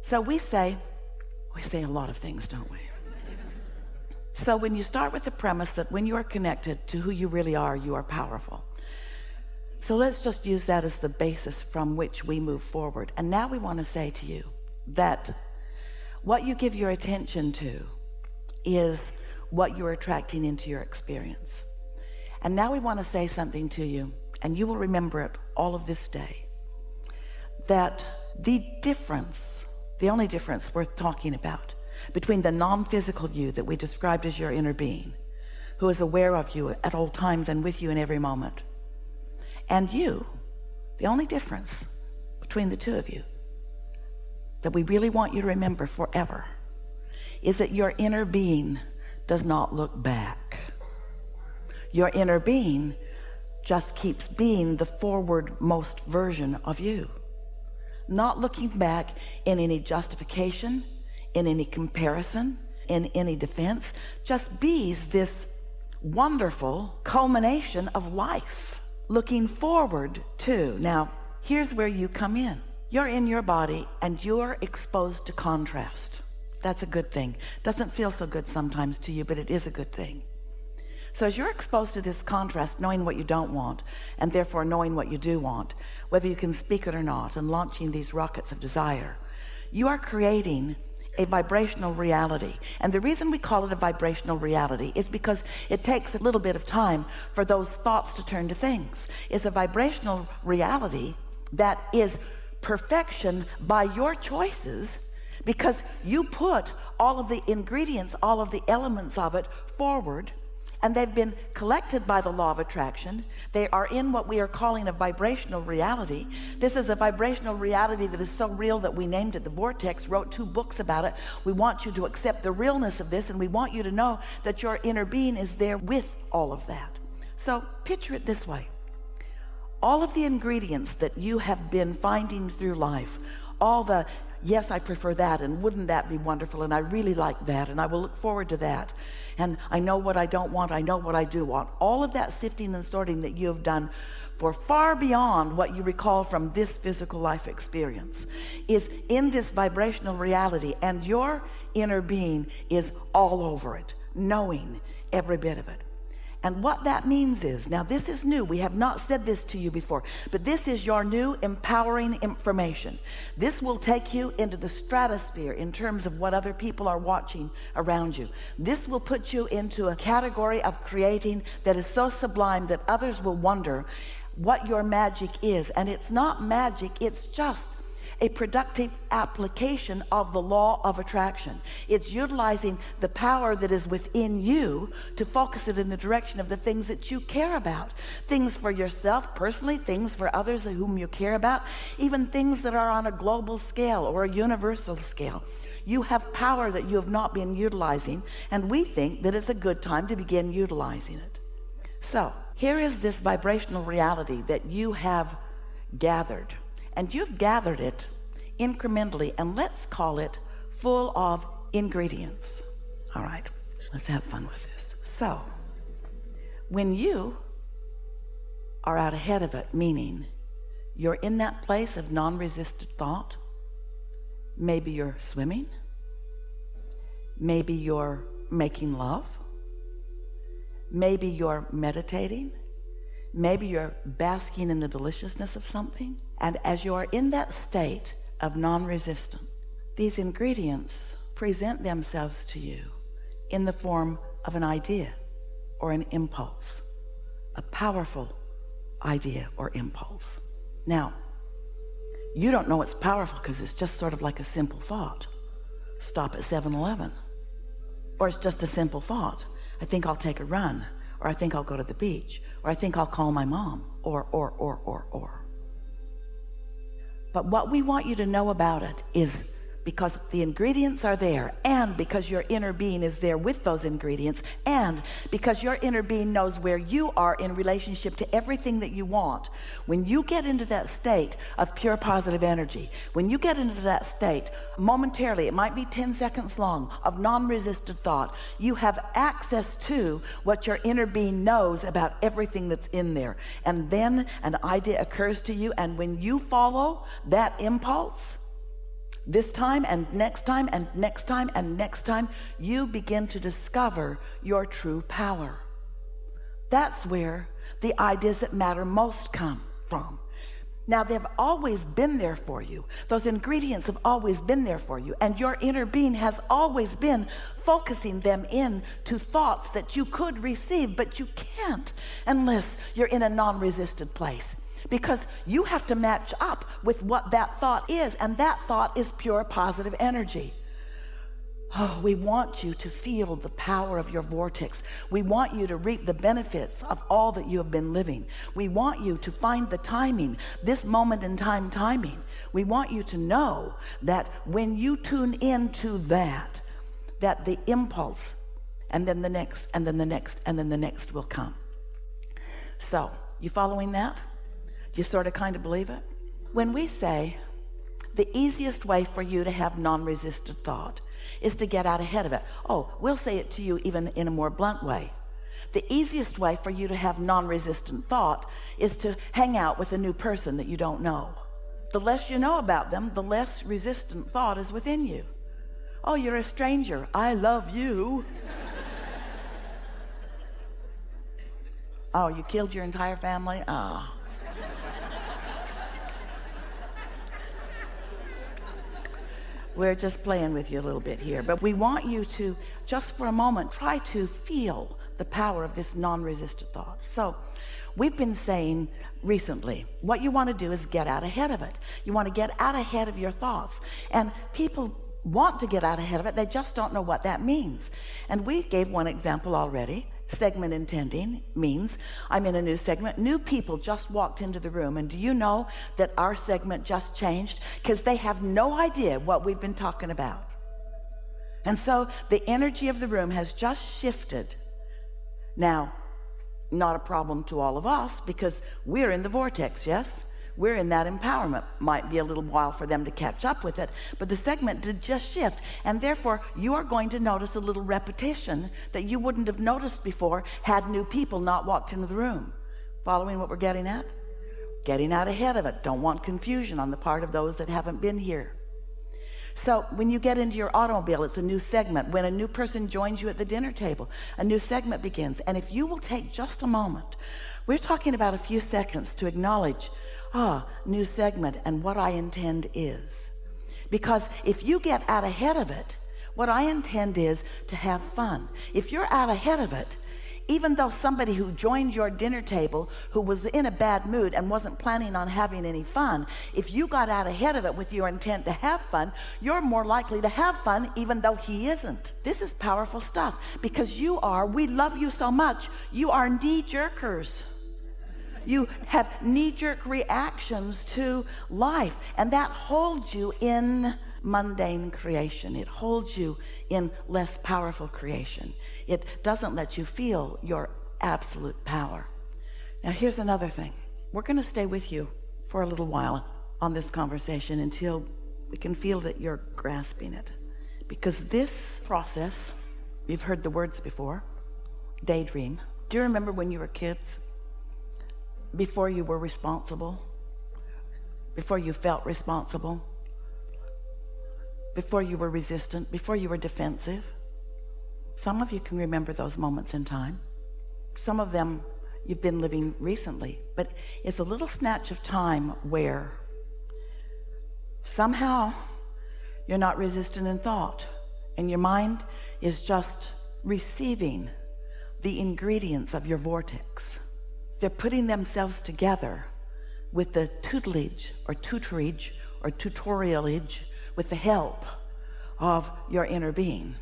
So we say a lot of things, don't we? So when you start with the premise that when you are connected to who you really are, you are powerful. So let's just use that as the basis from which we move forward. And now we want to say to you that what you give your attention to is what you're attracting into your experience. And now we want to say something to you, and you will remember it all of this day, that the only difference worth talking about between the non-physical you that we described as your inner being, who is aware of you at all times and with you in every moment, and you, the only difference between the two of you that we really want you to remember forever is that your inner being does not look back. Your inner being just keeps being the forward-most version of you, not looking back in any justification, in any comparison, in any defense, just bees this wonderful culmination of life, looking forward to. Now, here's where you come in. You're in your body and you're exposed to contrast. That's a good thing. Doesn't feel so good sometimes to you, but it is a good thing. So as you're exposed to this contrast, knowing what you don't want, and therefore knowing what you do want, whether you can speak it or not, and launching these rockets of desire, you are creating a vibrational reality. And the reason we call it a vibrational reality is because it takes a little bit of time for those thoughts to turn to things. It's a vibrational reality that is perfection by your choices, because you put all of the ingredients, all of the elements of it forward, and they've been collected by the law of attraction. They are in what we are calling a vibrational reality. This is a vibrational reality that is so real that we named it the vortex, wrote 2 books about it. We want you to accept the realness of this, and we want you to know that your inner being is there with all of that. So picture it this way. All of the ingredients that you have been finding through life, all the yes, I prefer that, and wouldn't that be wonderful, and I really like that, and I will look forward to that, and I know what I don't want, I know what I do want. All of that sifting and sorting that you have done for far beyond what you recall from this physical life experience is in this vibrational reality, and your inner being is all over it, knowing every bit of it. And what that means is, now this is new, we have not said this to you before, but this is your new empowering information. This will take you into the stratosphere in terms of what other people are watching around you. This will put you into a category of creating that is so sublime that others will wonder what your magic is. And it's not magic, it's just a productive application of the law of attraction. It's utilizing the power that is within you to focus it in the direction of the things that you care about. Things for yourself personally, things for others whom you care about, even things that are on a global scale or a universal scale. You have power that you have not been utilizing, and we think that it's a good time to begin utilizing it. So here is this vibrational reality that you have gathered. And you've gathered it incrementally, and let's call it full of ingredients. All right, let's have fun with this. So when you are out ahead of it, meaning you're in that place of non-resisted thought, maybe you're swimming, maybe you're making love, maybe you're meditating, maybe you're basking in the deliciousness of something. And as you are in that state of non-resistance, these ingredients present themselves to you in the form of an idea or an impulse, a powerful idea or impulse. Now, you don't know it's powerful because it's just sort of like a simple thought. Stop at 7-Eleven. Or it's just a simple thought. I think I'll take a run, or I think I'll go to the beach, or I think I'll call my mom, or. But what we want you to know about it is, because the ingredients are there, and because your inner being is there with those ingredients, and because your inner being knows where you are in relationship to everything that you want, when you get into that state of pure positive energy, when you get into that state momentarily, it might be 10 seconds long, of non-resisted thought, you have access to what your inner being knows about everything that's in there. And then an idea occurs to you, and when you follow that impulse, This time and next time and next time and next time, you begin to discover your true power. That's where the ideas that matter most come from. Now, they've always been there for you. Those ingredients have always been there for you, and your inner being has always been focusing them in to thoughts that you could receive, but you can't unless you're in a non-resisted place, because you have to match up with what that thought is, and that thought is pure positive energy. Oh, we want you to feel the power of your vortex. We want you to reap the benefits of all that you have been living. We want you to find the timing, this moment in time timing. We want you to know that when you tune into that the impulse, and then the next, and then the next, and then the next will come. So, you following that? You sort of kind of believe it? When we say the easiest way for you to have non-resistant thought is to get out ahead of it. Oh, we'll say it to you even in a more blunt way. The easiest way for you to have non-resistant thought is to hang out with a new person that you don't know. The less you know about them, the less resistant thought is within you. Oh, you're a stranger. I love you. Oh, you killed your entire family? Ah. We're just playing with you a little bit here, but we want you to, just for a moment, try to feel the power of this non-resistant thought. So we've been saying recently, what you want to do is get out ahead of it. You want to get out ahead of your thoughts, and people want to get out ahead of it. They just don't know what that means. And we gave one example already. Segment intending means I'm in a new segment. New people just walked into the room, and do you know that our segment just changed? Because they have no idea what we've been talking about. And so the energy of the room has just shifted. Now, not a problem to all of us, because we're in the vortex, yes? We're in that empowerment. Might be a little while for them to catch up with it, but the segment did just shift, and therefore you are going to notice a little repetition that you wouldn't have noticed before had new people not walked into the room. Following what we're getting at? Getting out ahead of it. Don't want confusion on the part of those that haven't been here. So when you get into your automobile, it's a new segment. When a new person joins you at the dinner table, a new segment begins. And if you will take just a moment, we're talking about a few seconds to acknowledge, new segment, and what I intend is. Because if you get out ahead of it, what I intend is to have fun. If you're out ahead of it, even though somebody who joined your dinner table who was in a bad mood and wasn't planning on having any fun, if you got out ahead of it with your intent to have fun, you're more likely to have fun even though he isn't. This is powerful stuff, because we love you so much, you are knee-jerkers. You have knee-jerk reactions to life, and that holds you in mundane creation. It holds you in less powerful creation. It doesn't let you feel your absolute power. Now, here's another thing. We're going to stay with you for a little while on this conversation until we can feel that you're grasping it. Because this process, you've heard the words before, daydream. Do you remember when you were kids? Before you were responsible, before you felt responsible, before you were resistant, before you were defensive. Some of you can remember those moments in time. Some of them you've been living recently, but it's a little snatch of time where somehow you're not resistant in thought, and your mind is just receiving the ingredients of your vortex. They're putting themselves together with the tutelage or tutorialage, with the help of your inner being,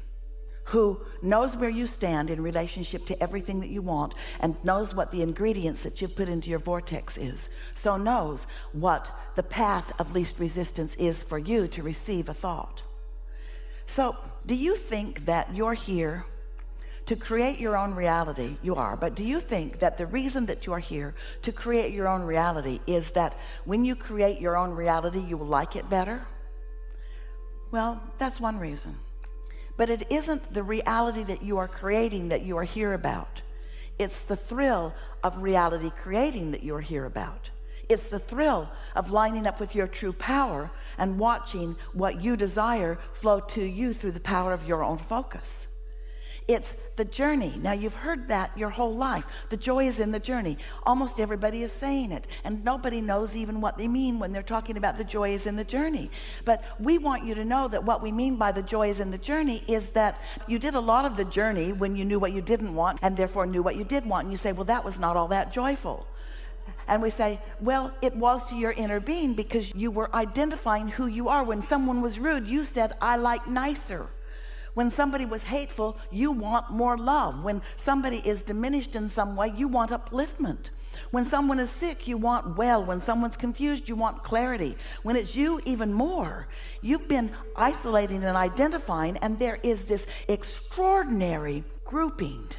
who knows where you stand in relationship to everything that you want, and knows what the ingredients that you've put into your vortex is. So knows what the path of least resistance is for you to receive a thought. So do you think that you're here to create your own reality? You are, but do you think that the reason that you are here to create your own reality is that when you create your own reality, you will like it better? Well, that's one reason. But it isn't the reality that you are creating that you are here about. It's the thrill of reality creating that you're here about. It's the thrill of lining up with your true power and watching what you desire flow to you through the power of your own focus. It's the journey. Now, you've heard that your whole life. The joy is in the journey. Almost everybody is saying it, and nobody knows even what they mean when they're talking about the joy is in the journey. But we want you to know that what we mean by the joy is in the journey is that you did a lot of the journey when you knew what you didn't want and therefore knew what you did want. And you say, well, that was not all that joyful. And we say, well, it was to your inner being because you were identifying who you are. When someone was rude, you said, I like nicer. When somebody was hateful, you want more love. When somebody is diminished in some way, you want upliftment. When someone is sick, you want well. When someone's confused, you want clarity. When it's you, even more. You've been isolating and identifying, and there is this extraordinary grouping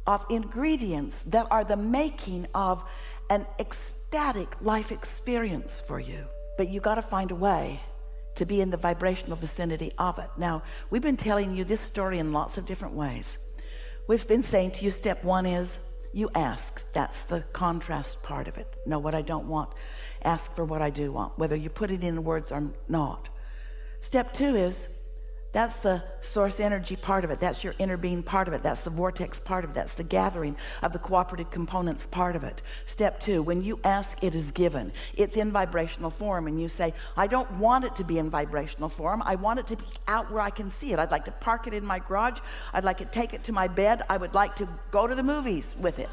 of ingredients that are the making of an ecstatic life experience for you. But you got to find a way to be in the vibrational vicinity of it. Now, we've been telling you this story in lots of different ways. We've been saying to you, step one is you ask. That's the contrast part of it. Know what I don't want. Ask for what I do want, whether you put it in words or not. Step two is that's the source energy part of it. That's your inner being part of it. That's the vortex part of it. That's the gathering of the cooperative components part of it. Step two, when you ask, it is given. It's in vibrational form, and you say, I don't want it to be in vibrational form. I want it to be out where I can see it. I'd like to park it in my garage. I'd like to take it to my bed. I would like to go to the movies with it.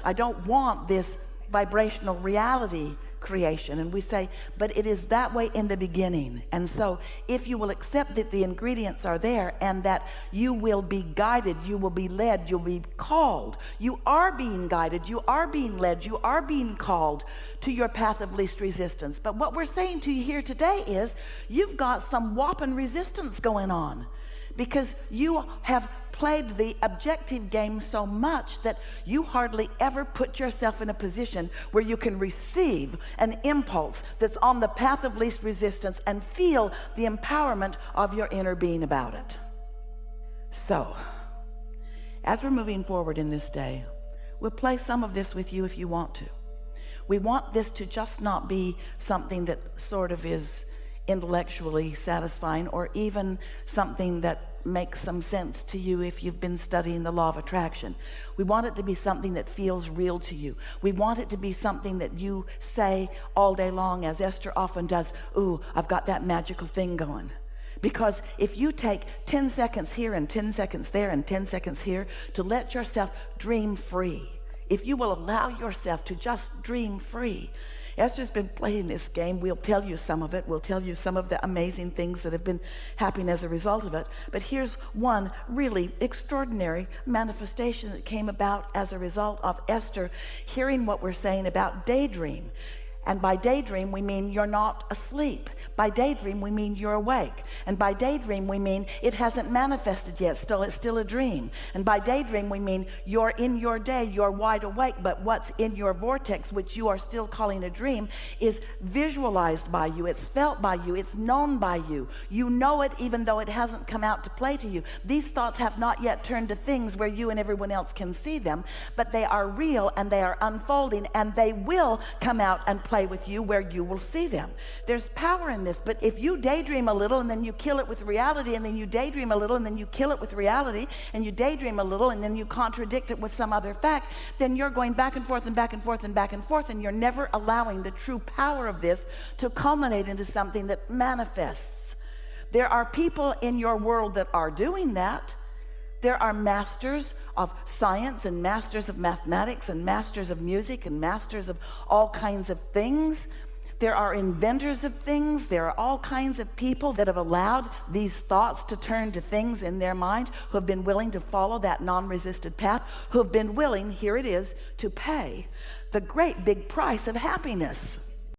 I don't want this vibrational reality creation. And we say, but it is that way in the beginning. And so if you will accept that the ingredients are there and that you will be guided, you will be led, you'll be called, you are being guided, you are being led, you are being called to your path of least resistance. But what we're saying to you here today is you've got some whopping resistance going on because you have played the objective game so much that you hardly ever put yourself in a position where you can receive an impulse that's on the path of least resistance and feel the empowerment of your inner being about it. So, as we're moving forward in this day, we'll play some of this with you if you want to. We want this to just not be something that sort of is intellectually satisfying or even something that makes some sense to you if you've been studying the law of attraction. We want it to be something that feels real to you. We want it to be something that you say all day long, as Esther often does, ooh, I've got that magical thing going. Because if you take 10 seconds here and 10 seconds there and 10 seconds here to let yourself dream free, if you will allow yourself to just dream free. Esther's been playing this game. We'll tell you some of it. We'll tell you some of the amazing things that have been happening as a result of it. But here's one really extraordinary manifestation that came about as a result of Esther hearing what we're saying about daydream. And by daydream, we mean you're not asleep. By daydream, we mean you're awake. And by daydream, we mean it hasn't manifested yet. It's still a dream. And by daydream, we mean you're in your day, you're wide awake, but what's in your vortex, which you are still calling a dream, is visualized by you. It's felt by you. It's known by you. You know it even though it hasn't come out to play to you. These thoughts have not yet turned to things where you and everyone else can see them, but they are real and they are unfolding, and they will come out and play with you where you will see them. There's power in this, but if you daydream a little and then you kill it with reality, and then you daydream a little and then you kill it with reality, and you daydream a little and then you contradict it with some other fact, then you're going back and forth and back and forth and back and forth, and you're never allowing the true power of this to culminate into something that manifests. There are people in your world that are doing that. There are masters of science and masters of mathematics and masters of music and masters of all kinds of things. There are inventors of things. There are all kinds of people that have allowed these thoughts to turn to things in their mind, who have been willing to follow that non-resisted path, who have been willing, here it is, to pay the great big price of happiness.